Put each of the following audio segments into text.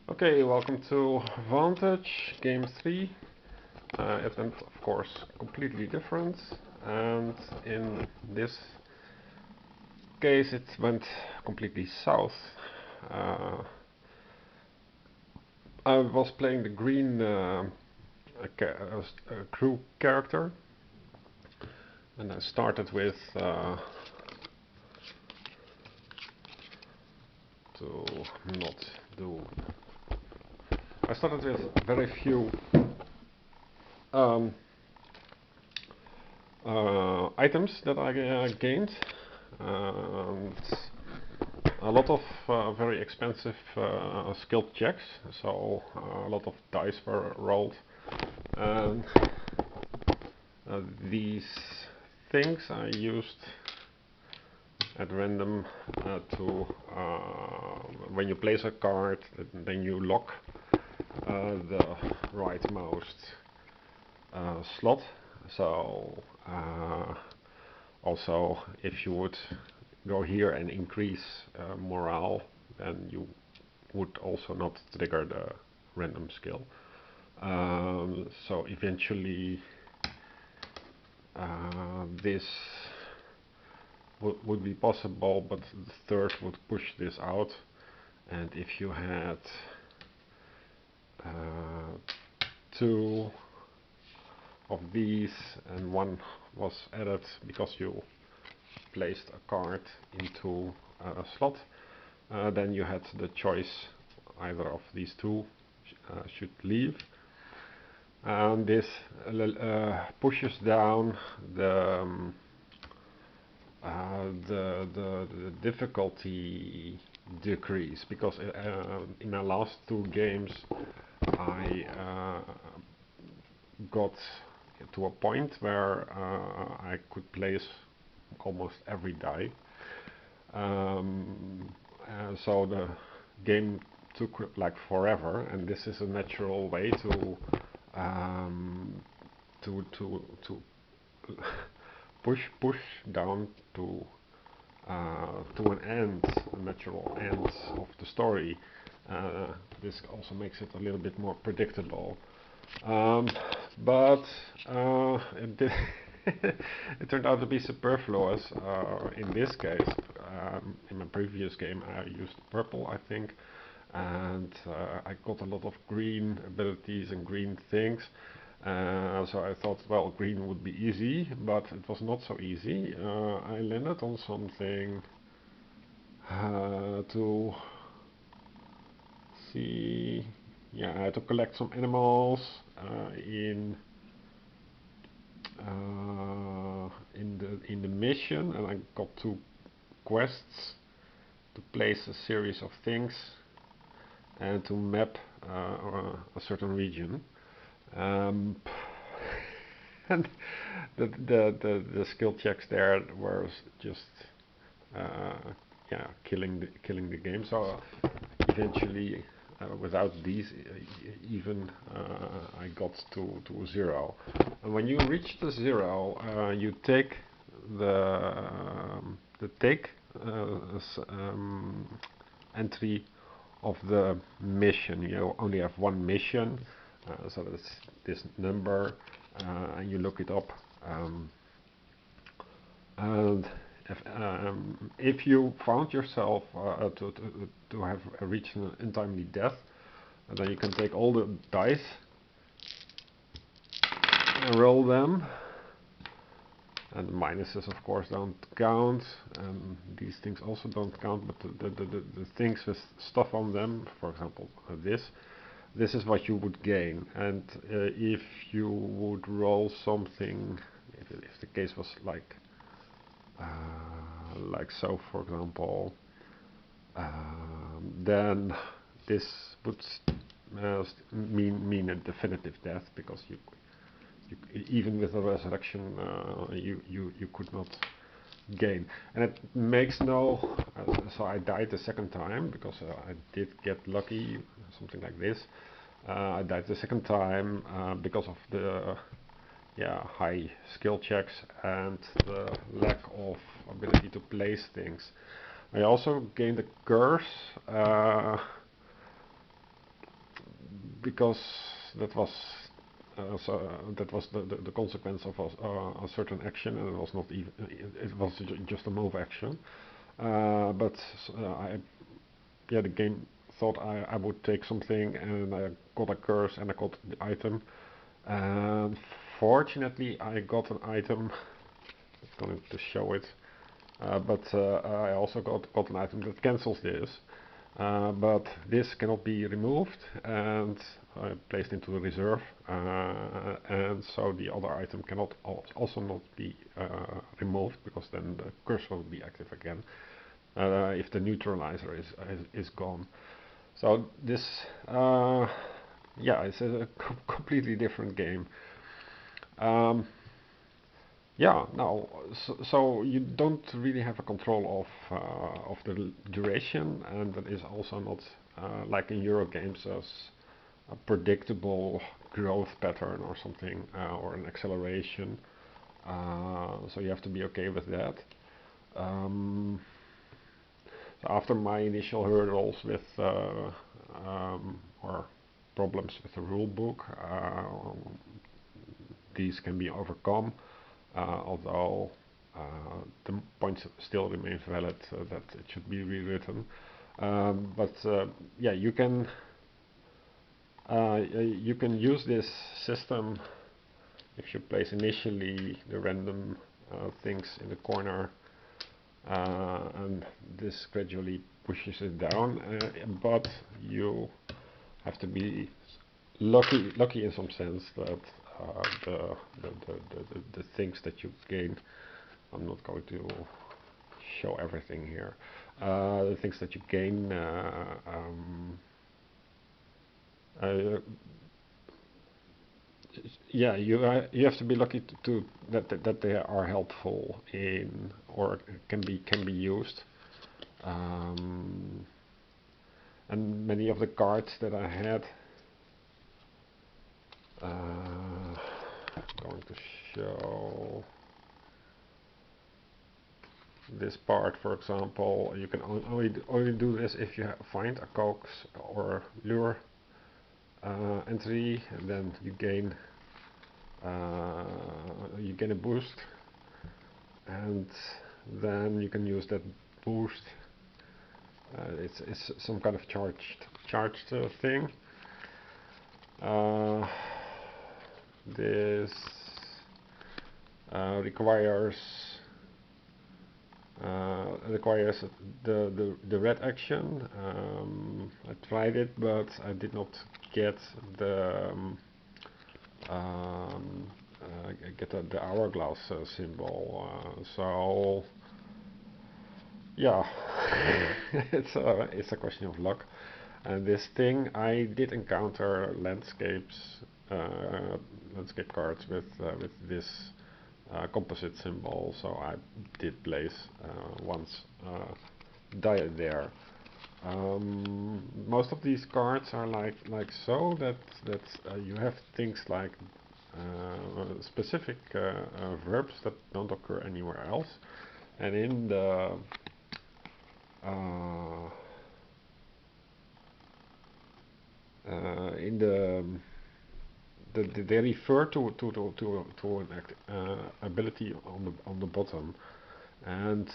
Okay, welcome to Vantage, game 3. It went, of course, completely different, and in this case it went completely south. Uh, I was playing the green crew character, and I started with to not do. I started with very few um, items that I gained, and a lot of very expensive skill checks, so a lot of dice were rolled, and these things I used at random to when you place a card, then you lock the rightmost slot. So also, if you would go here and increase morale, then you would also not trigger the random skill. So eventually this would be possible, but the third would push this out. And if you had two of these and one was added because you placed a card into a slot, then you had the choice either of these two should leave, and this pushes down the difficulty decrease, because in my last two games I got to a point where I could place almost every die. So the game took like forever, and this is a natural way to um, to push down to an end, a natural end of the story. This also makes it a little bit more predictable. But it turned out to be superfluous in this case. In my previous game I used purple, I think, and I got a lot of green abilities and green things. So I thought, well, green would be easy, but it was not so easy. I landed on something to see. Yeah, I had to collect some animals in the mission, and I got two quests to place a series of things and to map a certain region. Um, and the skill checks there were just yeah, killing the game. So eventually, without these, even I got to zero. And when you reach the zero, you take the take entry of the mission. You only have one mission, so that's this number, and you look it up. And if you found yourself to have reached an untimely death, then you can take all the dice and roll them. And the minuses, of course, don't count, and these things also don't count, but the things with stuff on them, for example, this is what you would gain. And if you would roll something, if the case was like so, for example, then this would mean a definitive death, because you even with a resurrection you could not gain. And it makes no so I died the second time because I did get lucky, something like this. I died the second time because of the high skill checks and the lack of ability to place things. I also gained a curse because that was that was the consequence of a certain action, and it was not even it was just a move action. But yeah, the game thought I would take something, and I got a curse and I got the item. And fortunately, I got an item. I'm going to show it. But I also got an item that cancels this. But this cannot be removed and placed into the reserve, and so the other item cannot also not be removed, because then the cursor will be active again if the neutralizer is gone. So this, yeah, it's a completely different game. Yeah, now, so you don't really have a control of the duration, and that is also not like in Euro games as a predictable growth pattern or something, or an acceleration. So you have to be okay with that. So after my initial hurdles with or problems with the rule book, these can be overcome. Although the point still remains valid that it should be rewritten. But yeah, you can use this system if you place initially the random things in the corner, and this gradually pushes it down. But you have to be lucky in some sense that the things that you gain. I'm not going to show everything here. The things that you gain, yeah, you have to be lucky to that they are helpful in, or can be used. And many of the cards that I had, I'm going to show this part, for example. You can only do this if you find a coax or lure entry, and then you gain a boost, and then you can use that boost. It's some kind of charged thing. This requires the red action. I tried it, but I did not get the the hourglass symbol. So yeah, it's a question of luck. And this thing, I did encounter landscape cards with this composite symbol, so I did place once die there. Most of these cards are like so that you have things like specific verbs that don't occur anywhere else, and in the in they refer to an ability on the bottom, and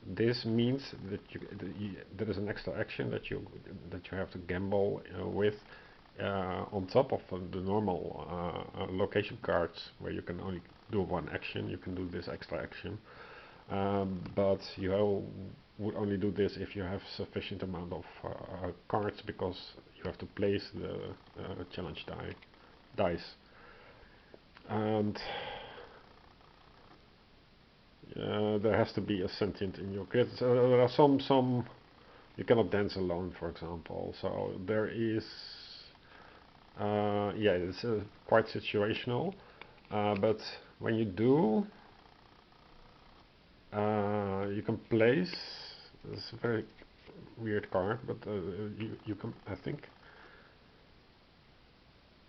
this means that there is an extra action that you have to gamble with on top of the normal location cards, where you can only do one action. You can do this extra action, but you would only do this if you have sufficient amount of cards, because you have to place the challenge dice. And there has to be a sentient in your grid. So there are some you cannot dance alone, for example. So there is yeah, it's quite situational. But when you do, you can place. It's a very weird card, but you can, I think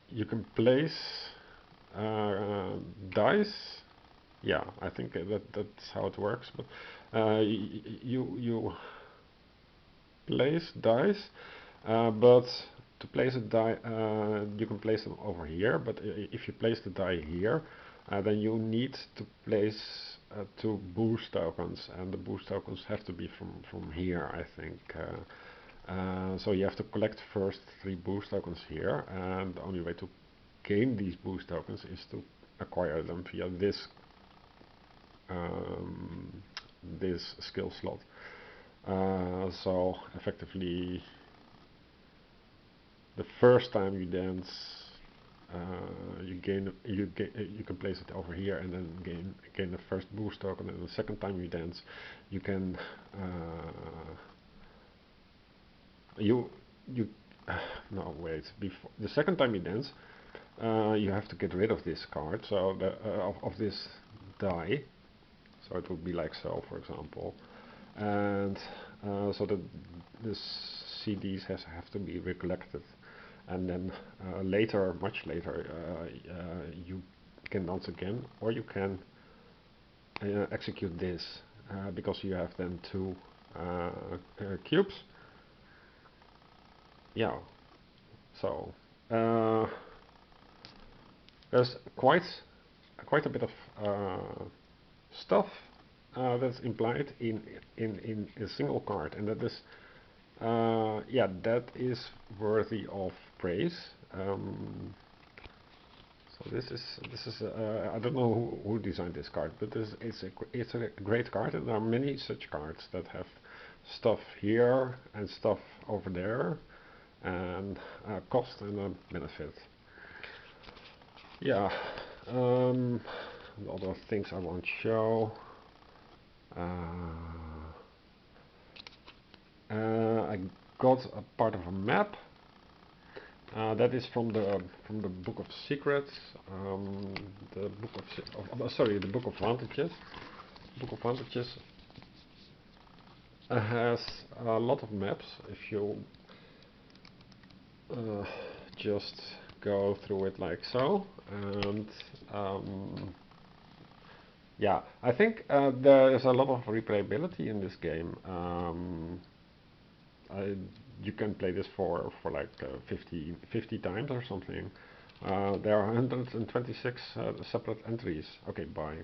you can place dice. Yeah, I think that's how it works. But you place dice, but to place a die, you can place them over here, but if you place the die here, then you need to place 2 boost tokens, and the boost tokens have to be from here, I think. So you have to collect first 3 boost tokens here, and the only way to gain these boost tokens is to acquire them via this this skill slot. So effectively, the first time you dance, you can place it over here and then gain the first boost token, and the second time you dance, you can you no, wait, before the second time you dance, you have to get rid of this card, so of this die, so it would be like so, for example, and so that the CDs have to be recollected, and then later, much later, you can dance again, or you can execute this, because you have then 2 cubes. Yeah, so there's quite a bit of stuff that's implied in a single card, and that is yeah, that is worthy of praise. So this is I don't know who designed this card, but it's a great card, and there are many such cards that have stuff here and stuff over there, and cost and a benefit. Yeah, the other things I won't show. I got a part of a map. That is from the Book of Secrets, the Book of Vantages. Book of Vantages has a lot of maps. If you just go through it like so, and yeah, I think there is a lot of replayability in this game. You can play this for like 50 times or something. There are 126 separate entries. Okay, bye.